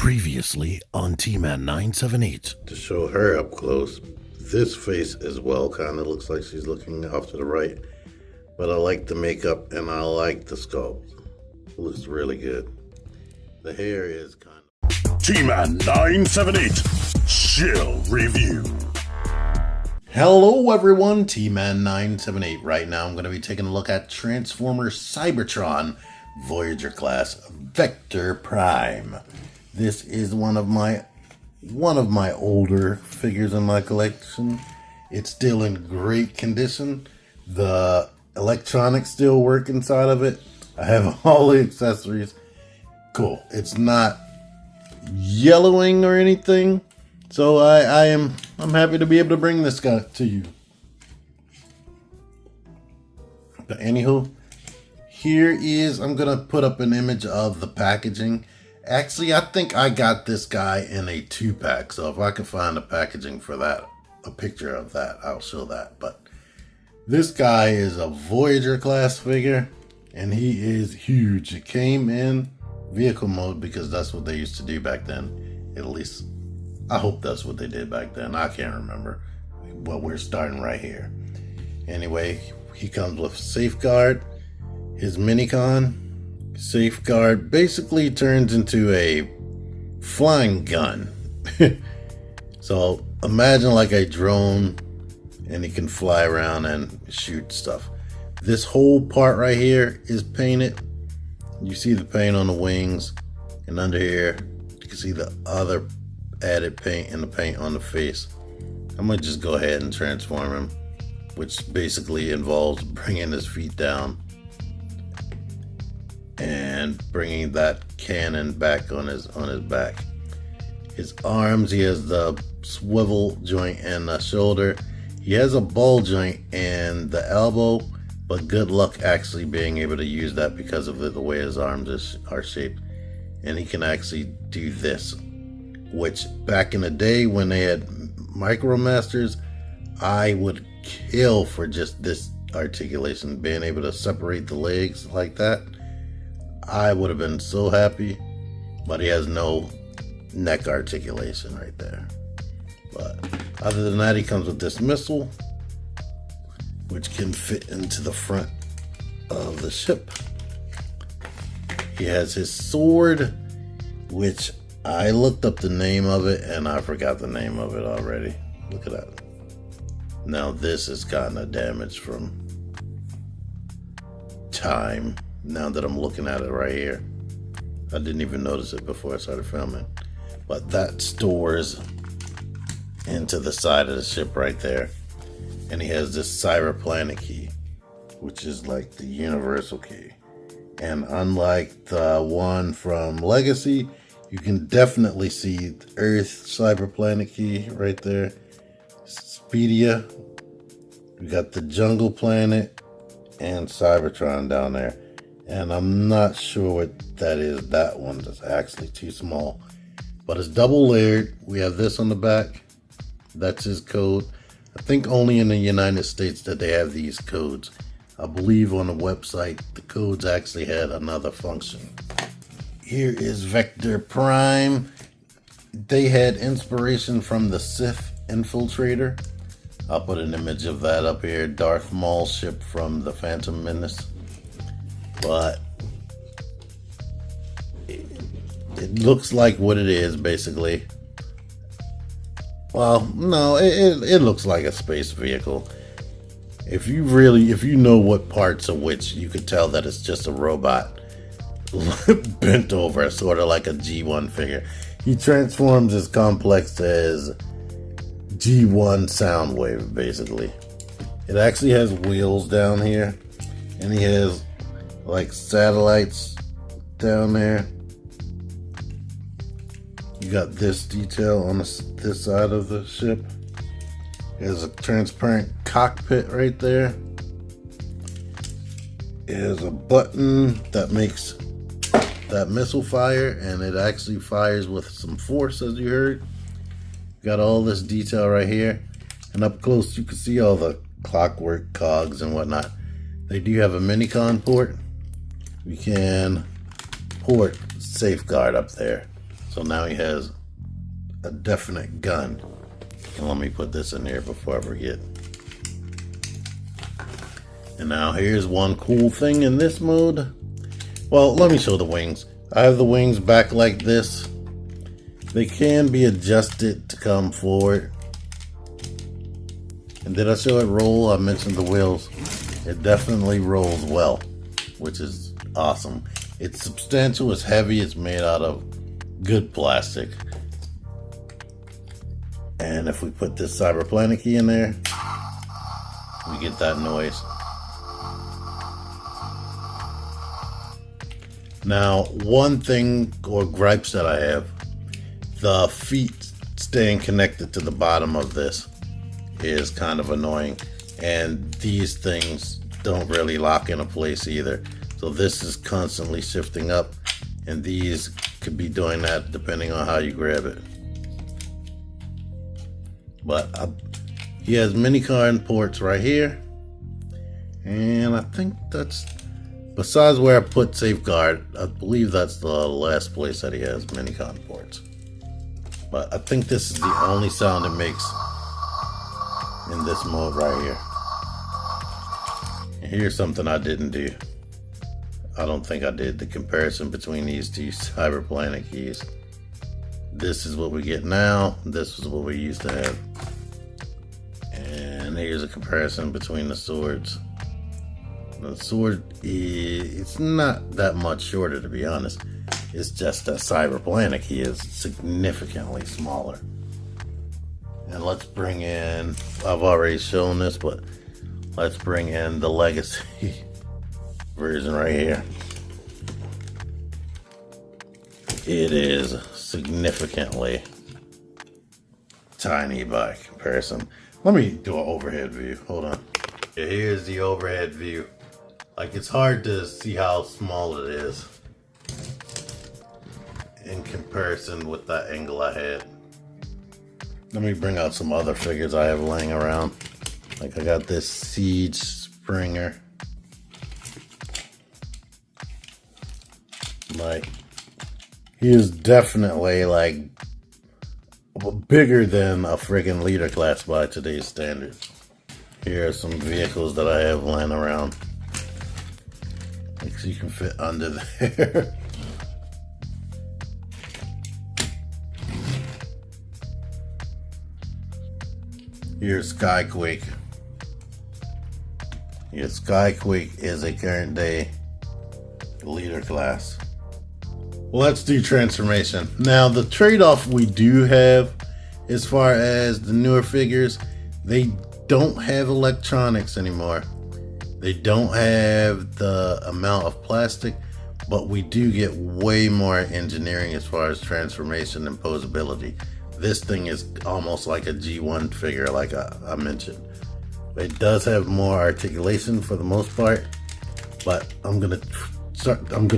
Previously on T-Man 978. To show her up close, this face as well kind of looks like she's looking off to the right. But I like the makeup and I like the sculpt. It looks really good. The hair is kind of... T-Man 978 Chill Review. Hello everyone, T-Man 978. Right now I'm going to be taking a look at Transformer Cybertron Voyager class Vector Prime. This is one of my older figures in my collection. It's still in great condition. The electronics still work inside of it. I have all the accessories. Cool. It's not yellowing or anything. So I'm happy to be able to bring this guy to you. But anywho, I'm gonna put up an image of the packaging. Actually, I think I got this guy in a 2-pack. So if I can find a packaging for that, a picture of that, I'll show that. But this guy is a Voyager class figure, and he is huge. It came in vehicle mode because that's what they used to do back then. At least, I hope that's what they did back then. I can't remember. But we're starting right here. Anyway, he comes with Safeguard, his Minicon. Safeguard basically turns into a flying gun. So imagine like a drone, and he can fly around and shoot stuff. This whole part right here is painted. You see the paint on the wings, and under here you can see the other added paint and the paint on the face. I'm gonna just go ahead and transform him, which basically involves bringing his feet down and bringing that cannon back on his back. His arms, he has the swivel joint and the shoulder. He has a ball joint and the elbow, but good luck actually being able to use that because of the way his arms are shaped. And he can actually do this, which back in the day when they had Micromasters, I would kill for just this articulation, being able to separate the legs like that. I would have been so happy, but he has no neck articulation right there. But other than that, he comes with this missile, which can fit into the front of the ship. He has his sword, which I looked up the name of it and I forgot the name of it already. Look at that. Now this is kind of damaged from time. Now that I'm looking at it right here, I didn't even notice it before I started filming. But that stores into the side of the ship right there. And he has this Cyberplanet key, which is like the universal key. And unlike the one from Legacy, you can definitely see the Earth Cyberplanet key right there. Speedia. We got the Jungle Planet and Cybertron down there. And I'm not sure what that is. That one is actually too small. But it's double layered. We have this on the back. That's his code. I think only in the United States that they have these codes. I believe on the website, the codes actually had another function. Here is Vector Prime. They had inspiration from the Sith Infiltrator. I'll put an image of that up here. Darth Maul's ship from the Phantom Menace. But it looks like what it is, basically. Well, no, it looks like a space vehicle. If you know what parts of which, you could tell that it's just a robot bent over, sort of like a G1 figure. He transforms as complex as G1 Soundwave, basically. It actually has wheels down here, and he has like satellites down there. You got this detail on this side of the ship. There's a transparent cockpit right there. There's a button that makes that missile fire, and it actually fires with some force, as you heard. Got all this detail right here, and up close you can see all the clockwork cogs and whatnot. They do have a Minicon port. We can port Safeguard up there. So now he has a definite gun. And let me put this in here before I forget. And now here's one cool thing in this mode. Well, let me show the wings. I have the wings back like this. They can be adjusted to come forward. And did I show it roll? I mentioned the wheels. It definitely rolls well, which is awesome. It's substantial, it's heavy, it's made out of good plastic. And if we put this Cyberplanet key in there, we get that noise. Now, one thing or gripes that I have, the feet staying connected to the bottom of this is kind of annoying. And these things don't really lock into place either. So this is constantly shifting up, and these could be doing that depending on how you grab it. But he has mini card ports right here. And I think that's, besides where I put safeguard, I believe that's the last place that he has mini card ports. But I think this is the only sound it makes in this mode right here. And here's something I didn't do. I don't think I did the comparison between these two Cyberplanet keys. This is what we get now. This is what we used to have. And here's a comparison between the swords. The sword, it's not that much shorter, to be honest. It's just that Cyberplanet key is significantly smaller. And let's bring in, I've already shown this, but let's bring in the Legacy version right here. It is significantly tiny by comparison. Let me do an overhead view. Hold on. Here's the overhead view. Like, it's hard to see how small it is in comparison with that angle I had. Let me bring out some other figures I have laying around. Like, I got this Siege Springer. Like, he is definitely like bigger than a friggin' leader class by today's standards. Here are some vehicles that I have laying around. Like, so you can fit under there. Here's Skyquake. Yes, Skyquake is a current day leader class. Well, let's do transformation. Now, the trade-off we do have as far as the newer figures, they don't have electronics anymore. They don't have the amount of plastic, but we do get way more engineering as far as transformation and posability. This thing is almost like a G1 figure, like I mentioned. It does have more articulation for the most part, but I'm gonna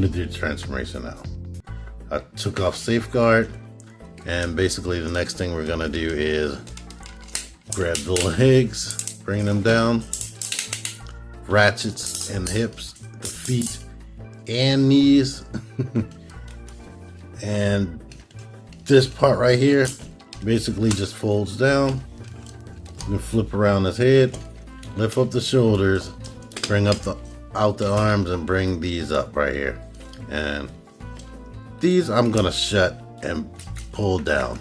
do transformation now. I took off safeguard, and basically the next thing we're gonna do is grab the legs, bring them down, ratchets and hips, the feet and knees, and this part right here basically just folds down. You can flip around his head, lift up the shoulders, bring up out the arms, and bring these up right here. And these I'm gonna shut and pull down.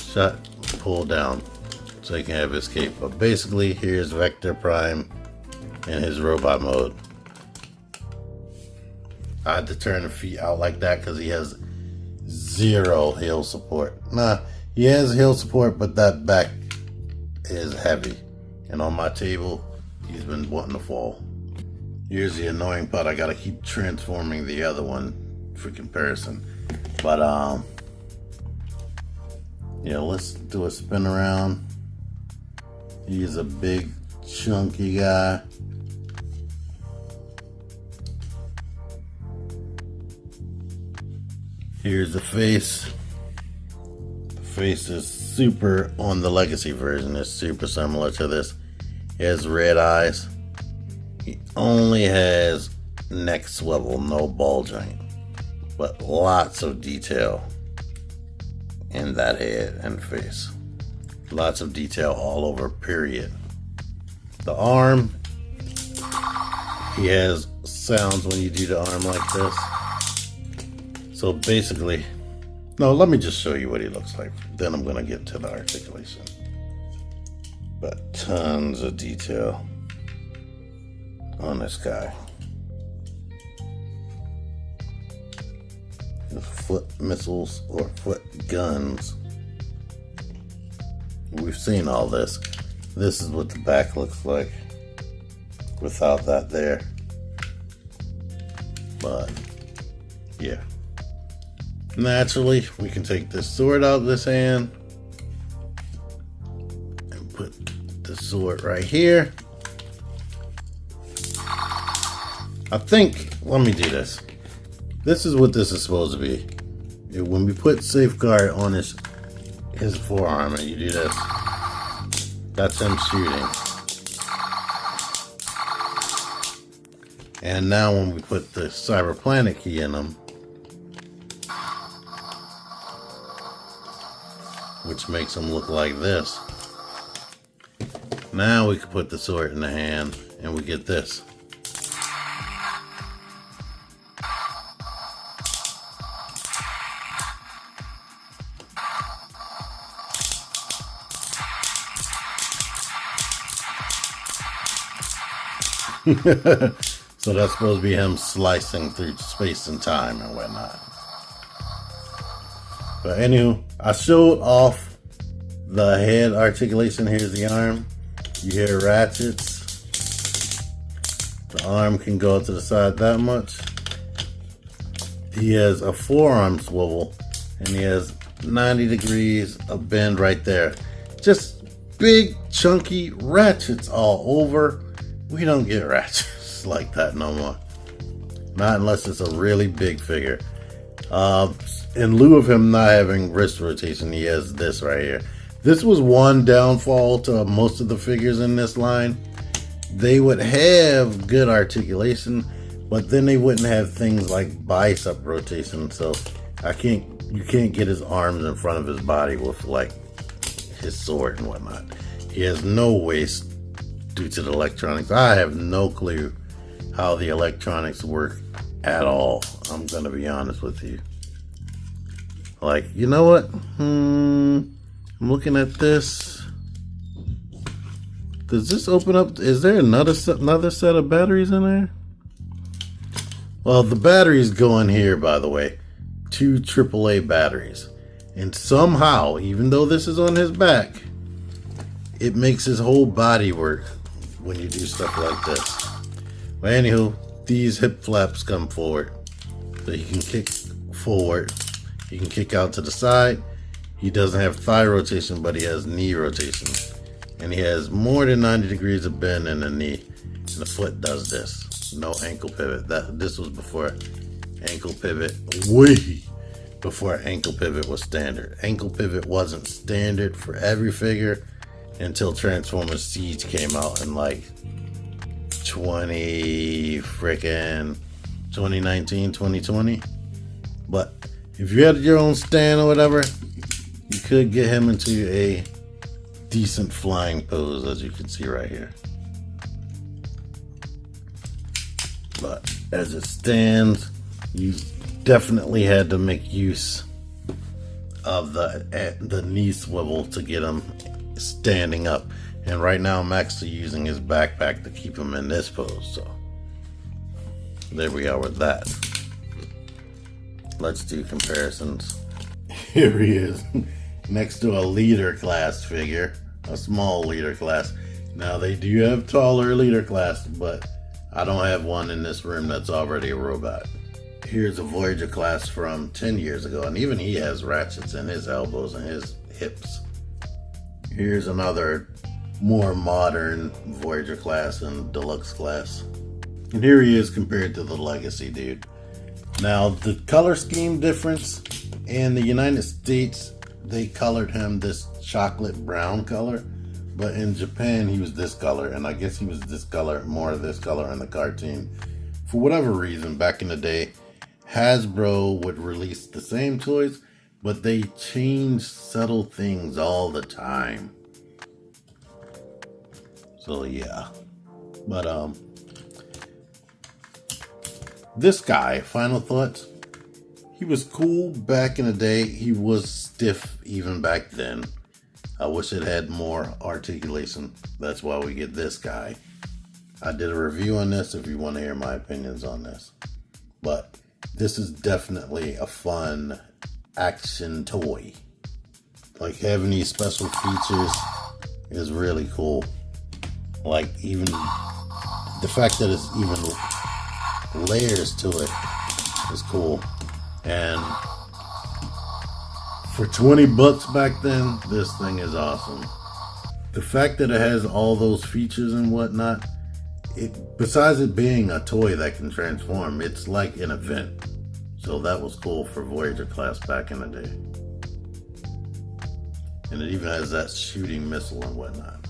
Shut, pull down, so you can have his cape. But basically, here's Vector Prime in his robot mode. I had to turn the feet out like that because he has zero heel support. Nah, he has heel support, but that back is heavy. And on my table, he's been wanting to fall. Here's the annoying part. I gotta keep transforming the other one for comparison. But yeah, let's do a spin around. He's a big chunky guy. Here's the face. The face is super, on the Legacy version, is super similar to this. He has red eyes. He only has neck swivel, no ball joint, but lots of detail. and that head and face. Lots of detail all over, period. The arm, he has sounds when you do the arm like this. So basically, no, let me just show you what he looks like. Then I'm going to get to the articulation. But tons of detail on this guy. The foot missiles or foot guns. We've seen all this. This is what the back looks like without that there. But yeah, naturally we can take this sword out of this hand and put the sword right here. I think, let me do this. This is what this is supposed to be. When we put safeguard on his forearm and you do this, that's him shooting. And now when we put the Cyberplanet key in him, which makes him look like this, now we can put the sword in the hand and we get this. So that's supposed to be him slicing through space and time and whatnot. But anywho, I showed off the head articulation. Here's the arm. You hear ratchets. The arm can go to the side that much. He has a forearm swivel and he has 90 degrees of bend right there. Just big chunky ratchets all over. We don't get ratchets like that no more. Not unless it's a really big figure. In lieu of him not having wrist rotation, he has this right here. This was one downfall to most of the figures in this line. They would have good articulation, but then they wouldn't have things like bicep rotation. So you can't get his arms in front of his body with like his sword and whatnot. He has no waist due to the electronics. I have no clue how the electronics work at all. I'm gonna be honest with you. Like, you know what? I'm looking at this. Does this open up? Is there another set of batteries in there? Well, the batteries go in here, by the way. 2 AAA batteries. And somehow, even though this is on his back, it makes his whole body work when you do stuff like this. But anywho, these hip flaps come forward. So he can kick forward. He can kick out to the side. He doesn't have thigh rotation, but he has knee rotation. And he has more than 90 degrees of bend in the knee. And the foot does this. No ankle pivot. This was before ankle pivot. Way before ankle pivot was standard. Ankle pivot wasn't standard for every figure until Transformers Siege came out in like 2019, 2020. But if you had your own stand or whatever, you could get him into a decent flying pose, as you can see right here. But as it stands, you definitely had to make use of the knee swivel to get him standing up. And right now I'm actually using his backpack to keep him in this pose. So there we are with that. Let's do comparisons. Here he is next to a leader class figure, a small leader class. Now they do have taller leader class, but I don't have one in this room that's already a robot. Here's a Voyager class from 10 years ago, and even he has ratchets in his elbows and his hips. Here's another more modern Voyager class and deluxe class. And here he is compared to the Legacy dude. Now the color scheme difference, in the United States they colored him this chocolate brown color, but in Japan he was this color, and I guess he was this color, more of this color in the cartoon. For whatever reason, back in the day, Hasbro would release the same toys, but they change subtle things all the time. So yeah. But this guy, final thoughts. He was cool back in the day. He was stiff even back then. I wish it had more articulation. That's why we get this guy. I did a review on this if you want to hear my opinions on this. But this is definitely a fun action toy. Like having these special features is really cool. Like even the fact that it's even layers to it is cool. And for 20 bucks back then, this thing is awesome. The fact that it has all those features and whatnot, besides it being a toy that can transform, it's like an event. So that was cool for Voyager class back in the day. And it even has that shooting missile and whatnot.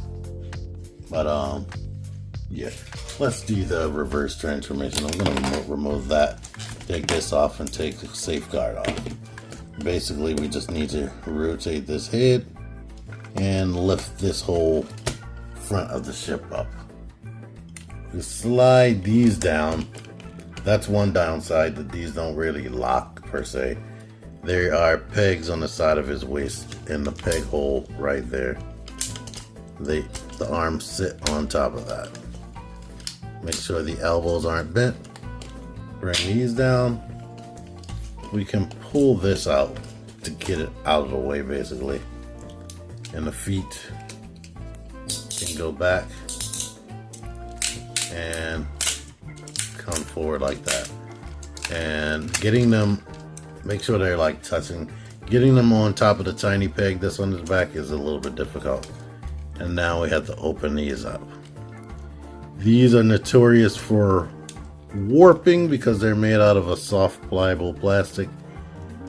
But yeah, let's do the reverse transformation. I'm gonna remove that, take this off, and take the safeguard off. Basically, we just need to rotate this head and lift this whole front of the ship up. You slide these down. That's one downside, that these don't really lock per se. There are pegs on the side of his waist and the peg hole right there. The arms sit on top of that. Make sure the elbows aren't bent. Bring these down. We can pull this out to get it out of the way basically. And the feet can go back and come forward like that. And getting them, make sure they're like touching. Getting them on top of the tiny peg that's on his back is a little bit difficult. And now we have to open these up. These are notorious for warping because they're made out of a soft pliable plastic.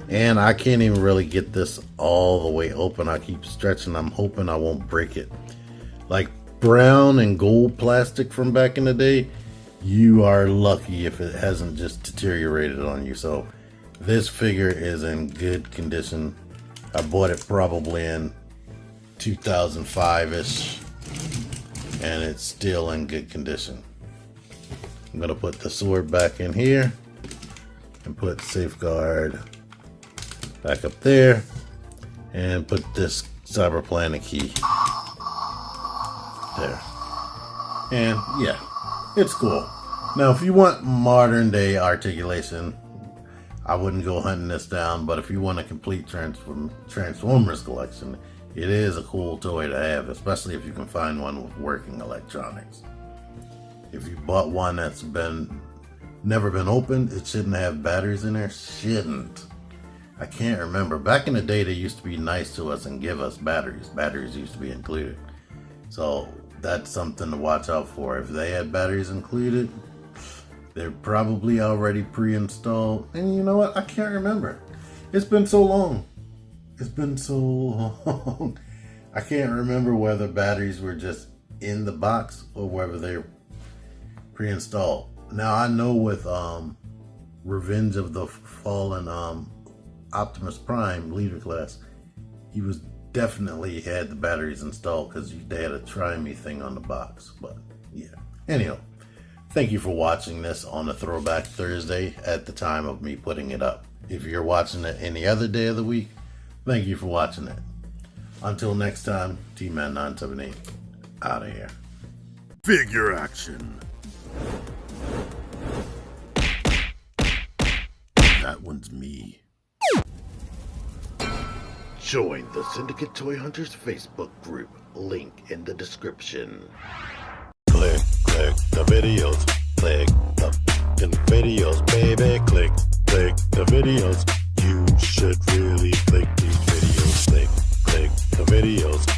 And I can't even really get this all the way open. I keep stretching. I'm hoping I won't break it. Like brown and gold plastic from back in the day, you are lucky if it hasn't just deteriorated on you. So this figure is in good condition. I bought it probably in 2005-ish, and it's still in good condition. I'm gonna put the sword back in here and put safeguard back up there and put this Cyberplanet key there. And yeah, it's cool. Now if you want modern day articulation, I wouldn't go hunting this down, but if you want a complete Transformers collection, it is a cool toy to have, especially if you can find one with working electronics. If you bought one that's never been opened, it shouldn't have batteries in there. Shouldn't. I can't remember. Back in the day, they used to be nice to us and give us batteries. Batteries used to be included. So that's something to watch out for. If they had batteries included, they're probably already pre-installed. And you know what? I can't remember. It's been so long. It's been so long. I can't remember whether batteries were just in the box or whether they're pre-installed. Now I know with Revenge of the Fallen Optimus Prime leader class, he was definitely had the batteries installed because they had a try me thing on the box. But yeah, anyhow, thank you for watching this on a Throwback Thursday at the time of me putting it up. If you're watching it any other day of the week, thank you for watching it. Until next time, T-Man 978 out of here. Figure action. That one's me. Join the Syndicate Toy Hunters Facebook group. Link in the description. Click the videos. Click the videos, baby. Click the videos. You should really click these videos. Click the videos.